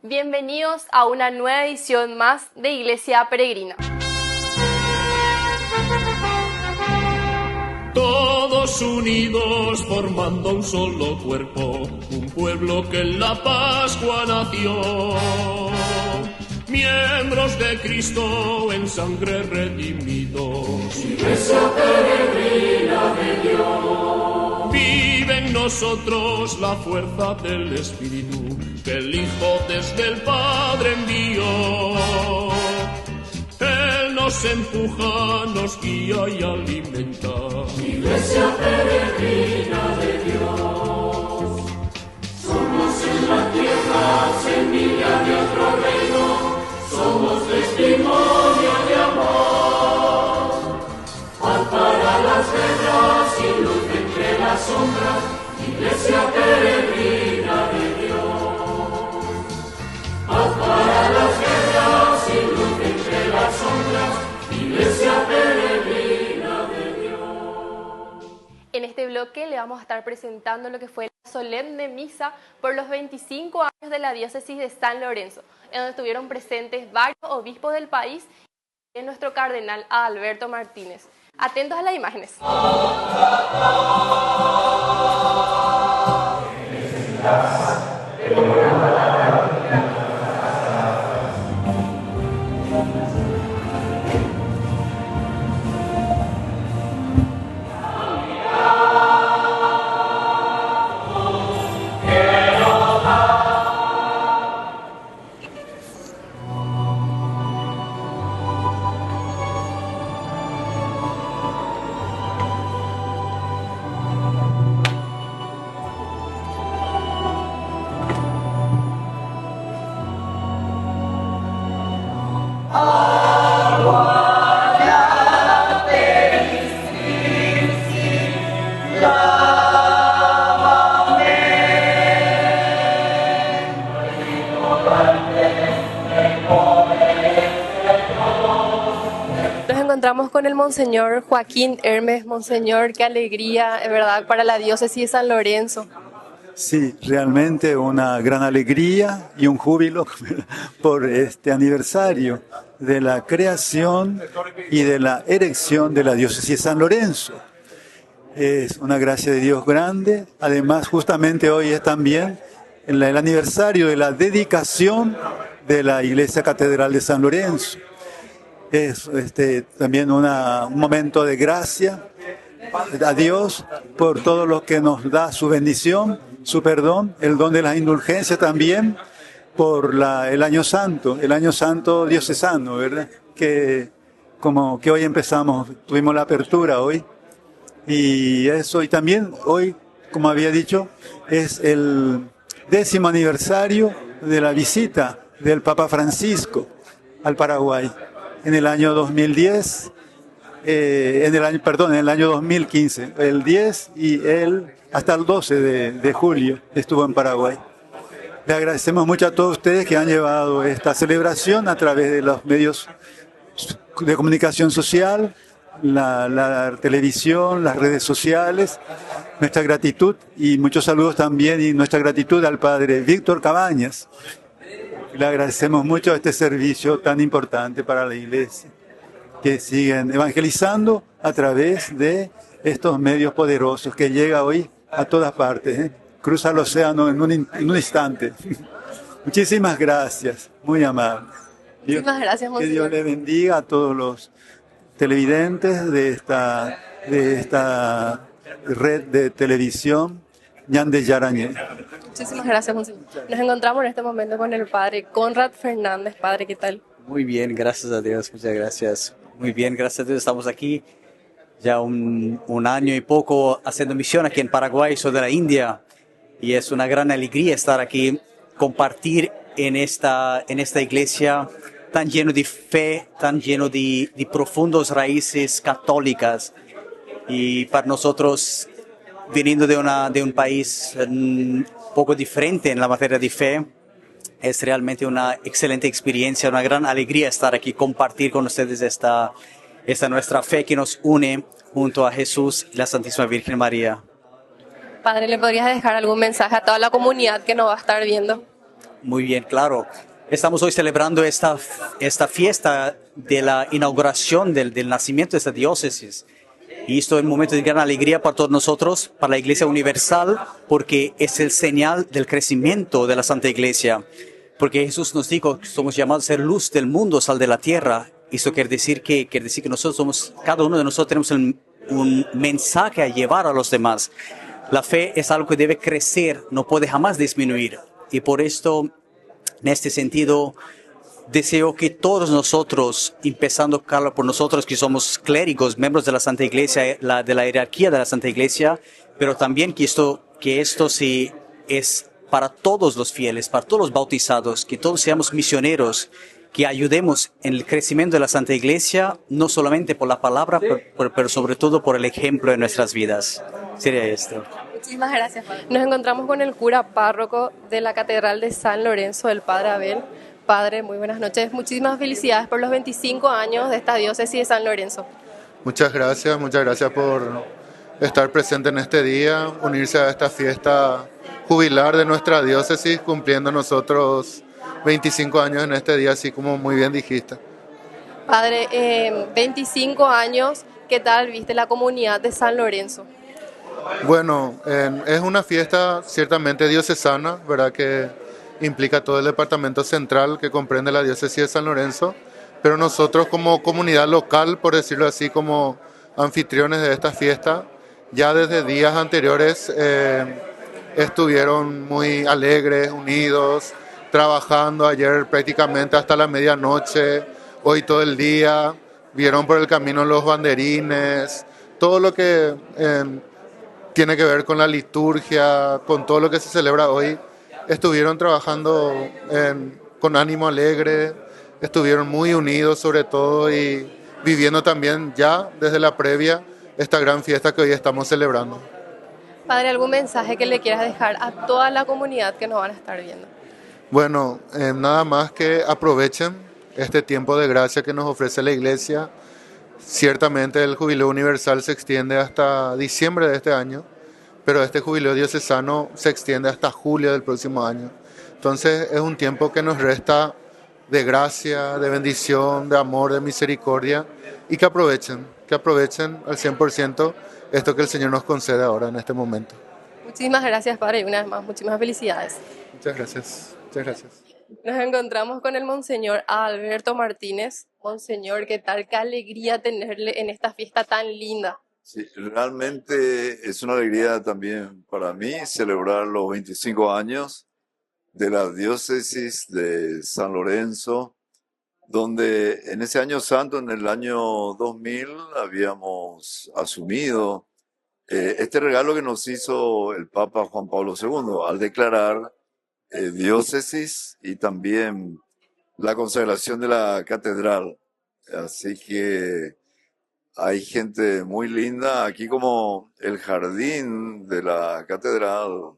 Bienvenidos a una nueva edición más de Iglesia Peregrina. Todos unidos formando un solo cuerpo, un pueblo que en la Pascua nació. Miembros de Cristo en sangre redimidos. Iglesia Peregrina de Dios. Vive en nosotros la fuerza del Espíritu que el Hijo desde el Padre envió. Él nos empuja, nos guía y alimenta. Iglesia Peregrina de Dios. Somos en la tierra semilla de otro reino. Somos testimonio de amor. Paz para las guerras y luz entre las sombras. Iglesia Peregrina de Dios. Paz para las guerras y luz entre las sombras. Iglesia Peregrina de Dios. En este bloque le vamos a estar presentando lo que fue la solemne misa por los 25 años de la diócesis de San Lorenzo, en donde estuvieron presentes varios obispos del país y nuestro cardenal Adalberto Martínez. Atentos a las imágenes. Nos encontramos con el Monseñor Joaquín Hermes. Monseñor, qué alegría, es verdad, para la diócesis de San Lorenzo. Sí, realmente una gran alegría y un júbilo por este aniversario de la creación y de la erección de la diócesis de San Lorenzo. Es una gracia de Dios grande. Además, justamente hoy es también el aniversario de la dedicación de la Iglesia Catedral de San Lorenzo. Es también un momento de gracia a Dios por todo lo que nos da su bendición, su perdón, el don de las indulgencias también, por el año santo diocesano, ¿verdad? Que hoy empezamos, tuvimos la apertura hoy, y eso, y también hoy, como había dicho, es el 10º aniversario de la visita del Papa Francisco al Paraguay en el año 2010. En el año 2015, el 10 y hasta el 12 de julio estuvo en Paraguay. Le agradecemos mucho a todos ustedes que han llevado esta celebración a través de los medios de comunicación social, la televisión, las redes sociales. Nuestra gratitud y muchos saludos también, y nuestra gratitud al Padre Víctor Cabañas. Le agradecemos mucho este servicio tan importante para la Iglesia, que siguen evangelizando a través de estos medios poderosos que llega hoy a todas partes, cruza el océano en un instante. Muchísimas gracias, muy amable. Muchísimas gracias, Que Dios Monseñor. le bendiga a todos los televidentes de esta red de televisión, Ñande Yarañé. Muchísimas gracias, Monseñor. Nos encontramos en este momento con el Padre Conrad Fernández. Padre, ¿qué tal? Muy bien, gracias a Dios, muchas gracias. Muy bien, gracias a Dios, estamos aquí ya un año y poco haciendo misión aquí en Paraguay, soy de la India, y es una gran alegría estar aquí, compartir en esta iglesia tan lleno de fe, tan lleno de profundas raíces católicas. Y para nosotros, viniendo de un país un poco diferente en la materia de fe, es realmente una excelente experiencia, una gran alegría estar aquí, compartir con ustedes esta nuestra fe que nos une junto a Jesús y la Santísima Virgen María. Padre, ¿le podrías dejar algún mensaje a toda la comunidad que nos va a estar viendo? Muy bien, claro. Estamos hoy celebrando esta fiesta de la inauguración del nacimiento de esta diócesis. Y esto es un momento de gran alegría para todos nosotros, para la Iglesia Universal, porque es el señal del crecimiento de la Santa Iglesia. Porque Jesús nos dijo que somos llamados a ser luz del mundo, sal de la tierra. Eso quiere decir que nosotros somos, cada uno de nosotros tenemos un mensaje a llevar a los demás. La fe es algo que debe crecer, no puede jamás disminuir. Y por esto, en este sentido, deseo que todos nosotros, empezando, Carlos, por nosotros que somos clérigos, miembros de la Santa Iglesia, de la jerarquía de la Santa Iglesia, pero también que esto sí es para todos los fieles, para todos los bautizados, que todos seamos misioneros, que ayudemos en el crecimiento de la Santa Iglesia, no solamente por la palabra, pero sobre todo por el ejemplo de nuestras vidas. Sería esto. Muchísimas gracias, padre. Nos encontramos con el cura párroco de la Catedral de San Lorenzo, el padre Abel. Padre, muy buenas noches. Muchísimas felicidades por los 25 años de esta diócesis de San Lorenzo. Muchas gracias por estar presente en este día, unirse a esta fiesta jubilar de nuestra diócesis, cumpliendo nosotros 25 años en este día, así como muy bien dijiste. Padre, 25 años, ¿qué tal viste la comunidad de San Lorenzo? Bueno, es una fiesta ciertamente diocesana, ¿verdad? Que implica todo el departamento central que comprende la diócesis de San Lorenzo, pero nosotros como comunidad local, por decirlo así, como anfitriones de esta fiesta, ya desde días anteriores estuvieron muy alegres, unidos, trabajando ayer prácticamente hasta la medianoche, hoy todo el día, vieron por el camino los banderines, todo lo que tiene que ver con la liturgia, con todo lo que se celebra hoy. Estuvieron trabajando con ánimo alegre, estuvieron muy unidos sobre todo y viviendo también ya desde la previa esta gran fiesta que hoy estamos celebrando. Padre, ¿algún mensaje que le quieras dejar a toda la comunidad que nos van a estar viendo? Bueno, nada más que aprovechen este tiempo de gracia que nos ofrece la Iglesia. Ciertamente el jubileo universal se extiende hasta diciembre de este año, pero este jubileo diocesano se extiende hasta julio del próximo año. Entonces es un tiempo que nos resta de gracia, de bendición, de amor, de misericordia, y que aprovechen al 100% esto que el Señor nos concede ahora en este momento. Muchísimas gracias, Padre, y una vez más, muchísimas felicidades. Muchas gracias. Nos encontramos con el Monseñor Alberto Martínez. Monseñor, ¿qué tal? Qué alegría tenerle en esta fiesta tan linda. Sí, realmente es una alegría también para mí celebrar los 25 años de la diócesis de San Lorenzo, donde en ese año santo, en el año 2000, habíamos asumido este regalo que nos hizo el Papa Juan Pablo II al declarar diócesis y también la consagración de la catedral. Así que hay gente muy linda aquí, como el jardín de la catedral,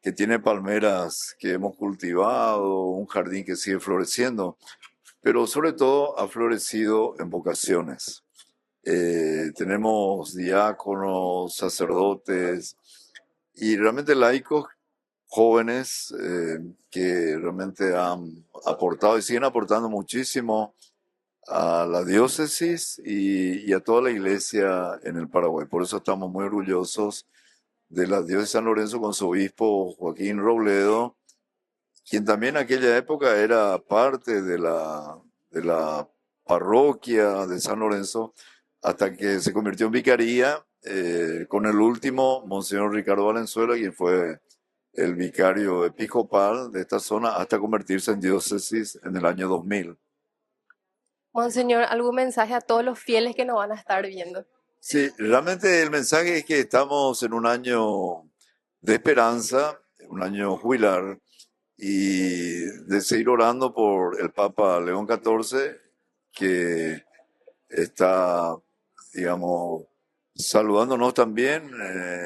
que tiene palmeras que hemos cultivado, un jardín que sigue floreciendo, pero sobre todo ha florecido en vocaciones. Tenemos diáconos, sacerdotes y realmente laicos jóvenes que realmente han aportado y siguen aportando muchísimo a la diócesis y a toda la iglesia en el Paraguay. Por eso estamos muy orgullosos de la diócesis de San Lorenzo con su obispo Joaquín Robledo, quien también en aquella época era parte de la parroquia de San Lorenzo, hasta que se convirtió en vicaría con el último, Monseñor Ricardo Valenzuela, quien fue el vicario episcopal de esta zona hasta convertirse en diócesis en el año 2000. Monseñor, ¿algún mensaje a todos los fieles que nos van a estar viendo? Sí, realmente el mensaje es que estamos en un año de esperanza, un año jubilar, y de seguir orando por el Papa León XIV, que está, digamos, saludándonos también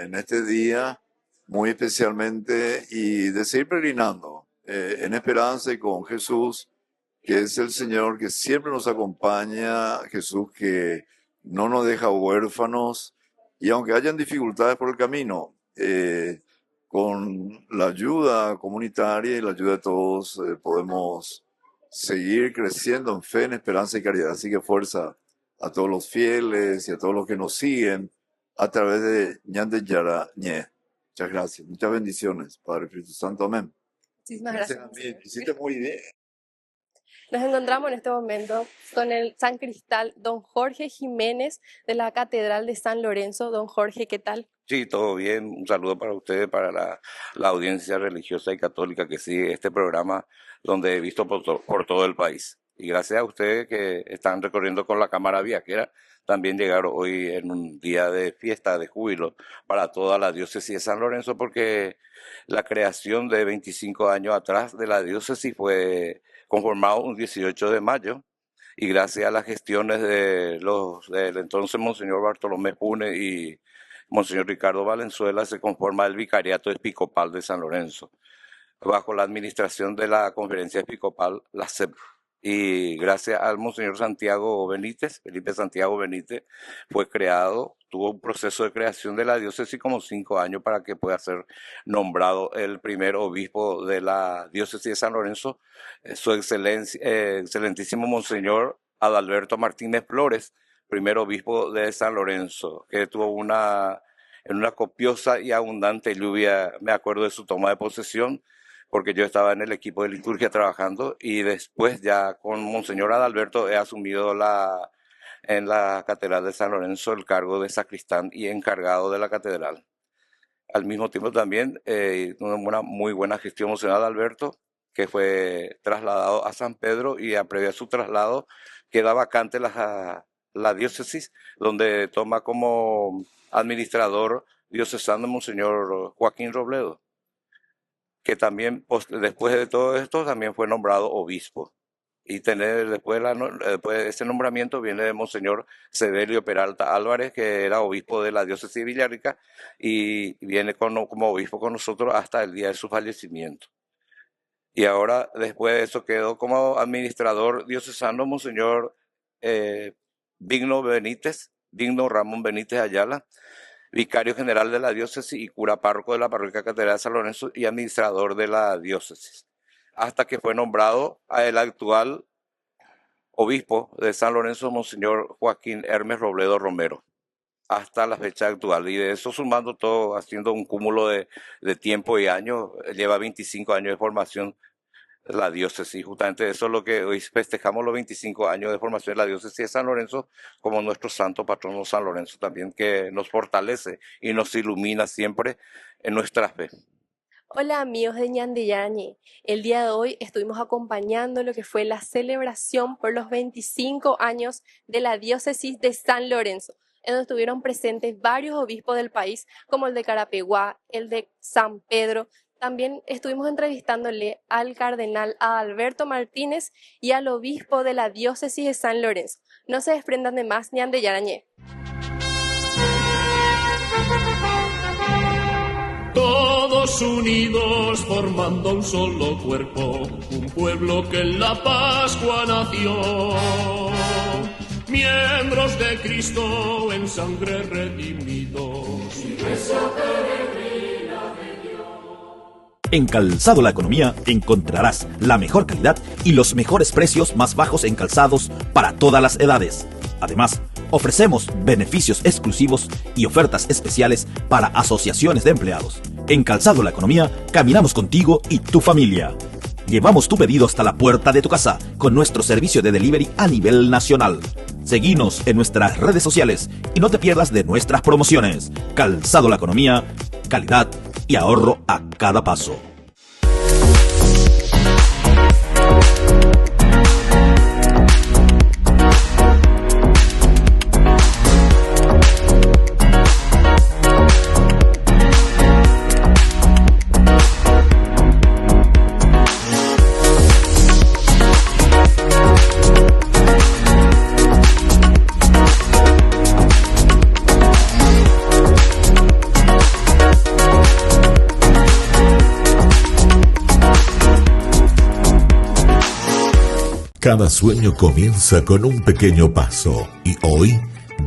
en este día, muy especialmente, y de seguir peregrinando en esperanza y con Jesús, que es el Señor que siempre nos acompaña, Jesús que no nos deja huérfanos, y aunque hayan dificultades por el camino, con la ayuda comunitaria y la ayuda de todos podemos seguir creciendo en fe, en esperanza y caridad. Así que fuerza a todos los fieles y a todos los que nos siguen a través de Ñande Yara Ñe. Muchas gracias, muchas bendiciones, Padre Espíritu Santo, amén. Muchísimas gracias. A mí, hiciste muy bien. Nos encontramos en este momento con el San Cristal, don Jorge Jiménez, de la Catedral de San Lorenzo. Don Jorge, ¿qué tal? Sí, todo bien. Un saludo para ustedes, para la audiencia religiosa y católica que sigue este programa, donde he visto por todo el país. Y gracias a ustedes que están recorriendo con la Cámara Viajera, también llegaron hoy en un día de fiesta, de júbilo, para toda la diócesis de San Lorenzo, porque la creación de 25 años atrás de la diócesis fue conformado un 18 de mayo, y gracias a las gestiones del entonces Monseñor Bartolomé Pune y Monseñor Ricardo Valenzuela, se conforma el Vicariato Episcopal de San Lorenzo, bajo la administración de la Conferencia Episcopal, la CEP. Y gracias al Monseñor Santiago Benítez, Felipe Santiago Benítez, fue creado, tuvo un proceso de creación de la diócesis como 5 años para que pueda ser nombrado el primer obispo de la diócesis de San Lorenzo, su excelentísimo Monseñor Adalberto Martínez Flores, primer obispo de San Lorenzo, que tuvo en una copiosa y abundante lluvia, me acuerdo de su toma de posesión, porque yo estaba en el equipo de liturgia trabajando, y después ya con Monseñor Adalberto he asumido en la Catedral de San Lorenzo el cargo de sacristán y encargado de la catedral. Al mismo tiempo también una muy buena gestión Monseñor Adalberto, que fue trasladado a San Pedro, y a previa su traslado queda vacante la diócesis, donde toma como administrador diocesano Monseñor Joaquín Robledo, que también después de todo esto también fue nombrado obispo. Y después de ese nombramiento viene de Monseñor Sevelio Peralta Álvarez, que era obispo de la diócesis de Villarrica, y viene como obispo con nosotros hasta el día de su fallecimiento. Y ahora, después de eso, quedó como administrador diocesano Monseñor Digno Ramón Benítez Ayala, vicario general de la diócesis y cura párroco de la parroquia Catedral de San Lorenzo y administrador de la diócesis, hasta que fue nombrado el actual obispo de San Lorenzo, Monseñor Joaquín Hermes Robledo Romero, hasta la fecha actual. Y de eso, sumando todo, haciendo un cúmulo de tiempo y años, lleva 25 años de formación la diócesis. Justamente eso es lo que hoy festejamos, los 25 años de formación de la diócesis de San Lorenzo, como nuestro santo patrono San Lorenzo también, que nos fortalece y nos ilumina siempre en nuestra fe. Hola amigos de Ñande Yara Ñe. El día de hoy estuvimos acompañando lo que fue la celebración por los 25 años de la diócesis de San Lorenzo, en donde estuvieron presentes varios obispos del país, como el de Carapeguá, el de San Pedro. También estuvimos entrevistándole al cardenal Adalberto Martínez y al obispo de la diócesis de San Lorenzo. No se desprendan de más Ñande Yara Ñe. Todos unidos formando un solo cuerpo, un pueblo que en la Pascua nació. Miembros de Cristo en sangre redimidos. Iglesia peregrina de Dios. En Calzado La Economía encontrarás la mejor calidad y los mejores precios más bajos en calzados para todas las edades. Además, ofrecemos beneficios exclusivos y ofertas especiales para asociaciones de empleados. En Calzado La Economía caminamos contigo y tu familia. Llevamos tu pedido hasta la puerta de tu casa con nuestro servicio de delivery a nivel nacional. Seguinos en nuestras redes sociales y no te pierdas de nuestras promociones. Calzado La Economía, calidad y ahorro a cada paso. Cada sueño comienza con un pequeño paso y hoy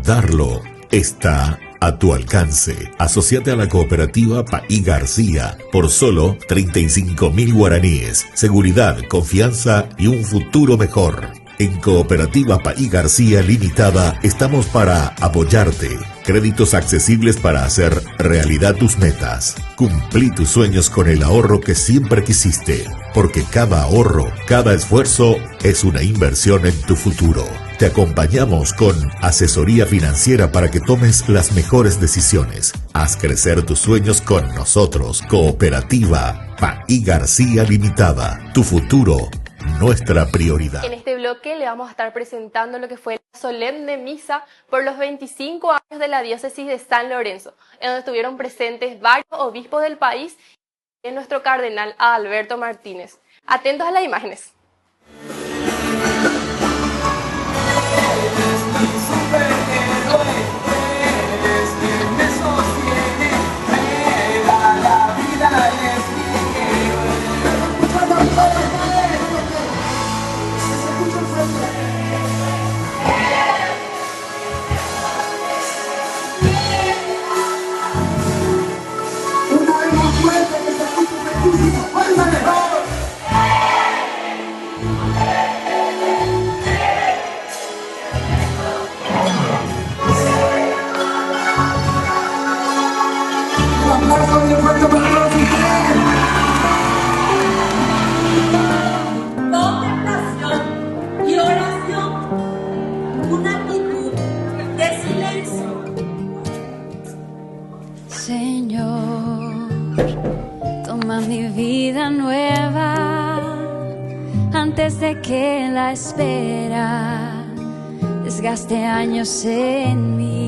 darlo está a tu alcance. Asociate a la cooperativa Paí García por solo 35.000 guaraníes. Seguridad, confianza y un futuro mejor. En Cooperativa Paí García Limitada estamos para apoyarte. Créditos accesibles para hacer realidad tus metas. Cumplí tus sueños con el ahorro que siempre quisiste, porque cada ahorro, cada esfuerzo es una inversión en tu futuro. Te acompañamos con asesoría financiera para que tomes las mejores decisiones. Haz crecer tus sueños con nosotros. Cooperativa Paí García Limitada. Tu futuro, nuestra prioridad. En este bloque le vamos a estar presentando lo que fue la solemne misa por los 25 años de la diócesis de San Lorenzo, en donde estuvieron presentes varios obispos del país y nuestro cardenal Adalberto Martínez. Atentos a las imágenes. Contemplación y oración, una actitud de silencio. Señor, toma mi vida nueva antes de que la espera desgaste años en mí.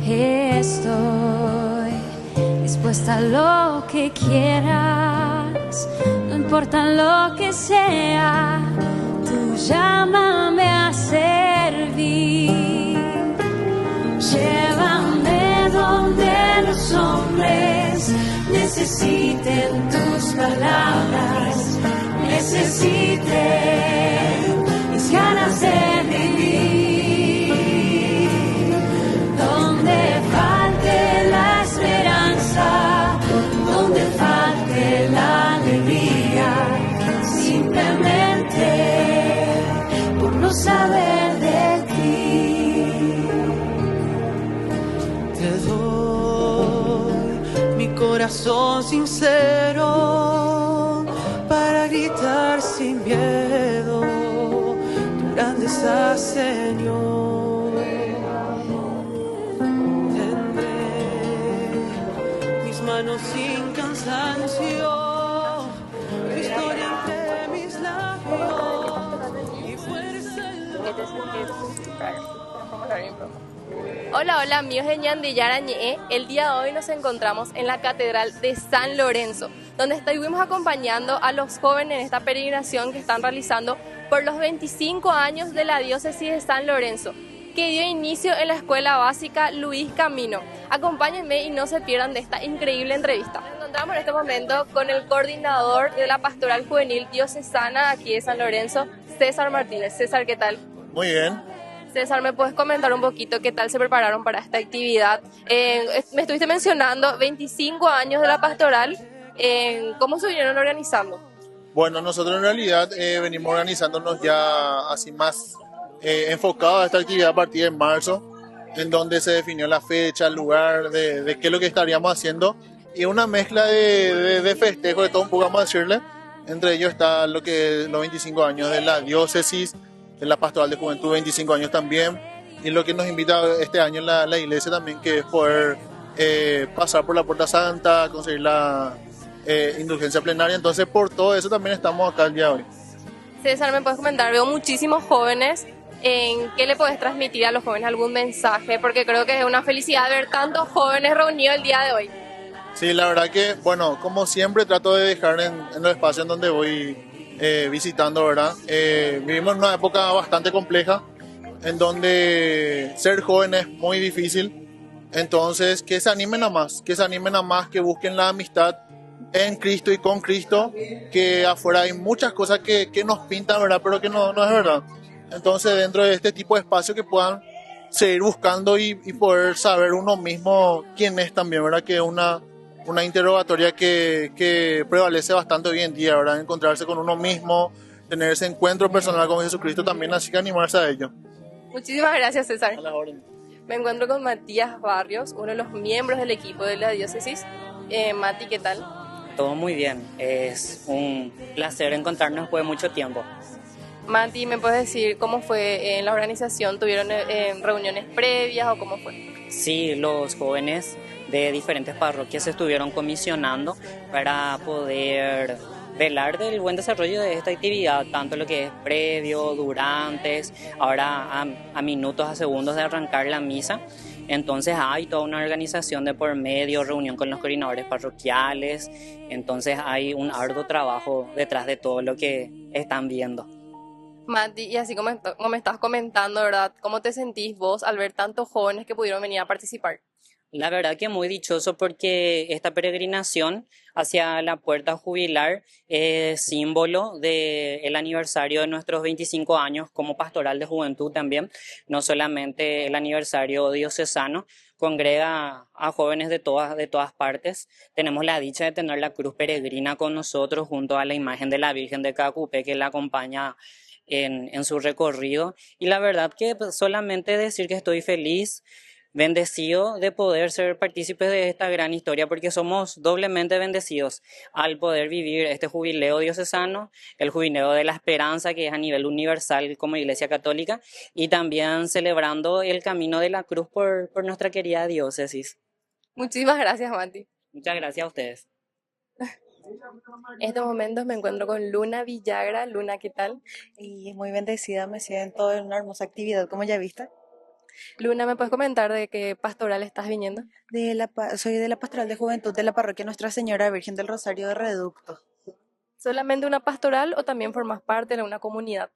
Estoy dispuesta a lo que quieras, no importa lo que sea, tú llámame a servir. Llévame donde los hombres necesiten tus palabras, necesiten mis ganas de vivir. Donde falte la esperanza, donde falte la alegría, simplemente por no saber de ti. Te doy mi corazón sincero para gritar sin miedo tu grandeza, Señor. Manos sin cansancio, tu historia entre mis labios y fuerza en Hola, hola amigos de Ñandillara Ñe'e. El día de hoy nos encontramos en la Catedral de San Lorenzo, donde estuvimos acompañando a los jóvenes en esta peregrinación que están realizando por los 25 años de la diócesis de San Lorenzo, que dio inicio en la escuela básica Luis Camino. Acompáñenme y no se pierdan de esta increíble entrevista. Nos encontramos en este momento con el coordinador de la Pastoral Juvenil Diocesana aquí de San Lorenzo, César Martínez. César, ¿qué tal? Muy bien. César, ¿me puedes comentar un poquito qué tal se prepararon para esta actividad? Me estuviste mencionando 25 años de la Pastoral. ¿Cómo se vinieron organizando? Bueno, nosotros en realidad venimos organizándonos ya así más enfocado a esta actividad a partir de marzo, en donde se definió la fecha, el lugar, de qué es lo que estaríamos haciendo, y una mezcla de festejo, de todo un poco, vamos a decirle. Entre ellos está lo que los 25 años de la diócesis, de la Pastoral de Juventud, 25 años también, y lo que nos invita este año la iglesia también, que es poder pasar por la Puerta Santa, conseguir la indulgencia plenaria. Entonces, por todo eso también estamos acá el día de hoy. César, ¿me puedes comentar? Veo muchísimos jóvenes. ¿En qué le puedes transmitir a los jóvenes algún mensaje? Porque creo que es una felicidad ver tantos jóvenes reunidos el día de hoy. Sí, la verdad que, bueno, como siempre trato de dejar en los espacios en donde voy visitando, ¿verdad? Vivimos en una época bastante compleja, en donde ser joven es muy difícil. Entonces, que se animen a más, que busquen la amistad en Cristo y con Cristo, que afuera hay muchas cosas que nos pintan, ¿verdad? Pero que no es verdad. Entonces, dentro de este tipo de espacio, que puedan seguir buscando y poder saber uno mismo quién es también, ¿verdad? Que es una interrogatoria que prevalece bastante hoy en día, ¿verdad? Encontrarse con uno mismo, tener ese encuentro personal con Jesucristo también, así que animarse a ello. Muchísimas gracias, César. A la orden. Me encuentro con Matías Barrios, uno de los miembros del equipo de la diócesis. Mati, ¿qué tal? Todo muy bien, es un placer encontrarnos después de mucho tiempo. Mati, ¿me puedes decir cómo fue en la organización? ¿Tuvieron reuniones previas o cómo fue? Sí, los jóvenes de diferentes parroquias se estuvieron comisionando para poder velar del buen desarrollo de esta actividad, tanto lo que es previo, durante, ahora a minutos, a segundos de arrancar la misa. Entonces hay toda una organización de por medio, reunión con los coordinadores parroquiales, entonces hay un arduo trabajo detrás de todo lo que están viendo. Mati, y así como me estás comentando, ¿verdad? ¿Cómo te sentís vos al ver tantos jóvenes que pudieron venir a participar? La verdad que muy dichoso porque esta peregrinación hacia la puerta jubilar es símbolo del aniversario de nuestros 25 años como pastoral de juventud también, no solamente el aniversario diocesano, congrega a jóvenes de todas partes. Tenemos la dicha de tener la cruz peregrina con nosotros junto a la imagen de la Virgen de Cacupé que la acompaña en su recorrido, y la verdad que solamente decir que estoy feliz, bendecido de poder ser partícipes de esta gran historia, porque somos doblemente bendecidos al poder vivir este jubileo diocesano, el jubileo de la esperanza que es a nivel universal como Iglesia Católica, y también celebrando el camino de la cruz por nuestra querida diócesis. Muchísimas gracias, Mati. Muchas gracias a ustedes. En estos momentos me encuentro con Luna Villagra. Luna, ¿qué tal? Y muy bendecida, me siento en una hermosa actividad, como ya viste. Luna, ¿me puedes comentar de qué pastoral estás viniendo? Soy de la Pastoral de Juventud de la Parroquia Nuestra Señora Virgen del Rosario de Reducto. ¿Solamente una pastoral o también formas parte de una comunidad?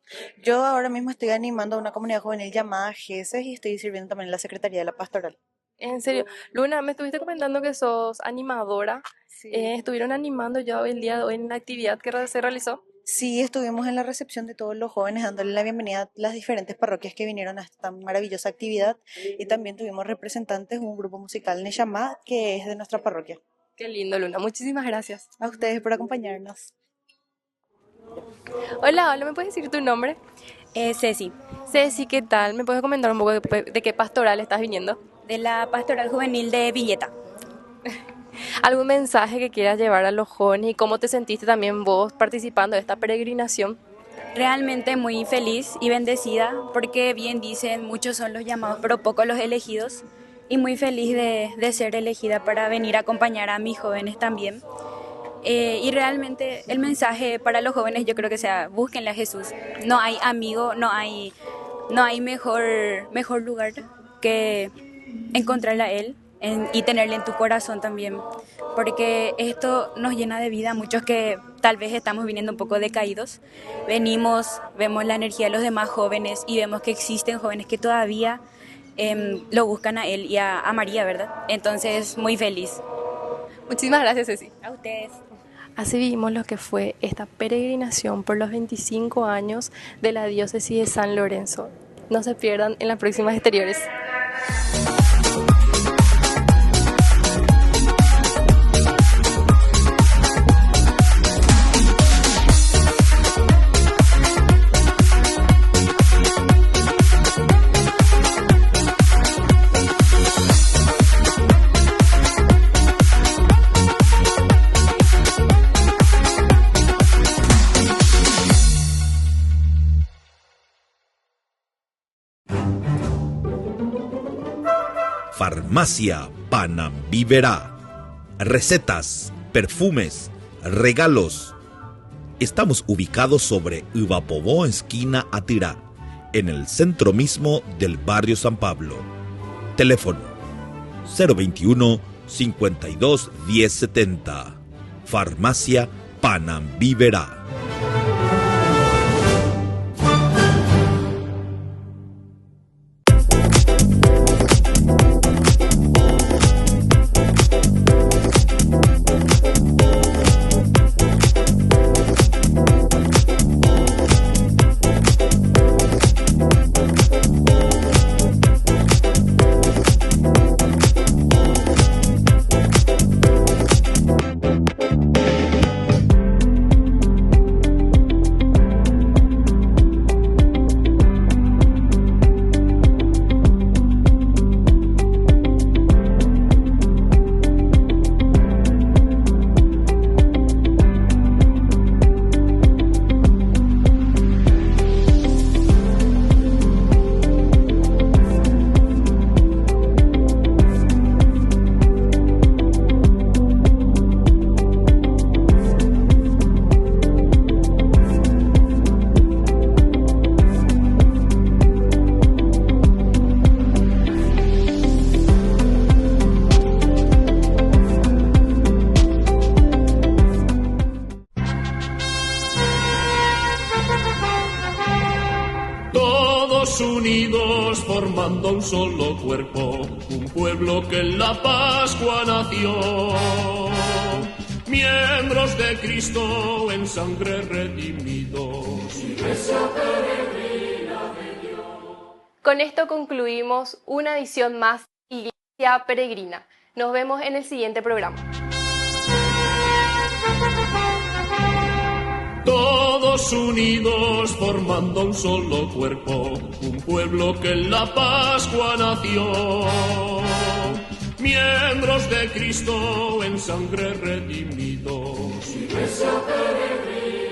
Yo ahora mismo estoy animando a una comunidad juvenil llamada GESES y estoy sirviendo también en la Secretaría de la Pastoral. En serio, Luna, me estuviste comentando que sos animadora. Sí. ¿Estuvieron animando ya hoy el día de hoy en la actividad que se realizó? Sí, estuvimos en la recepción de todos los jóvenes dándole la bienvenida a las diferentes parroquias que vinieron a esta maravillosa actividad, y también tuvimos representantes, un grupo musical Neshama que es de nuestra parroquia. Qué lindo, Luna, muchísimas gracias. A ustedes por acompañarnos. Hola, ¿me puedes decir tu nombre? Ceci. Ceci, ¿qué tal? ¿Me puedes comentar un poco de qué pastoral estás viniendo? De la Pastoral Juvenil de Villeta. ¿Algún mensaje que quieras llevar a los jóvenes y cómo te sentiste también vos participando de esta peregrinación? Realmente muy feliz y bendecida porque bien dicen, muchos son los llamados pero pocos los elegidos, y muy feliz de ser elegida para venir a acompañar a mis jóvenes también. Y realmente el mensaje para los jóvenes yo creo que sea, búsquenle a Jesús. No hay amigo, no hay mejor lugar que encontrarle a Él y tenerle en tu corazón también, porque esto nos llena de vida. Muchos que tal vez estamos viniendo un poco decaídos, venimos, vemos la energía de los demás jóvenes y vemos que existen jóvenes que todavía lo buscan a Él y a María, ¿verdad? Entonces, muy feliz. Muchísimas gracias, Ceci. A ustedes. Así vimos lo que fue esta peregrinación por los 25 años de la diócesis de San Lorenzo. No se pierdan en las próximas exteriores. Farmacia Panambiverá. Recetas, perfumes, regalos. Estamos ubicados sobre Uvapobó, esquina Atirá, en el centro mismo del barrio San Pablo. Teléfono 021 52 1070. Farmacia Panambiverá. Todos unidos formando un solo cuerpo, un pueblo que en la Pascua nació. Miembros de Cristo en sangre redimidos. Iglesia peregrina de Dios. Con esto concluimos una edición más de Iglesia Peregrina. Nos vemos en el siguiente programa. Todos unidos formando un solo cuerpo, un pueblo que en la Pascua nació. Miembros de Cristo en sangre redimidos. Iglesia peregrina.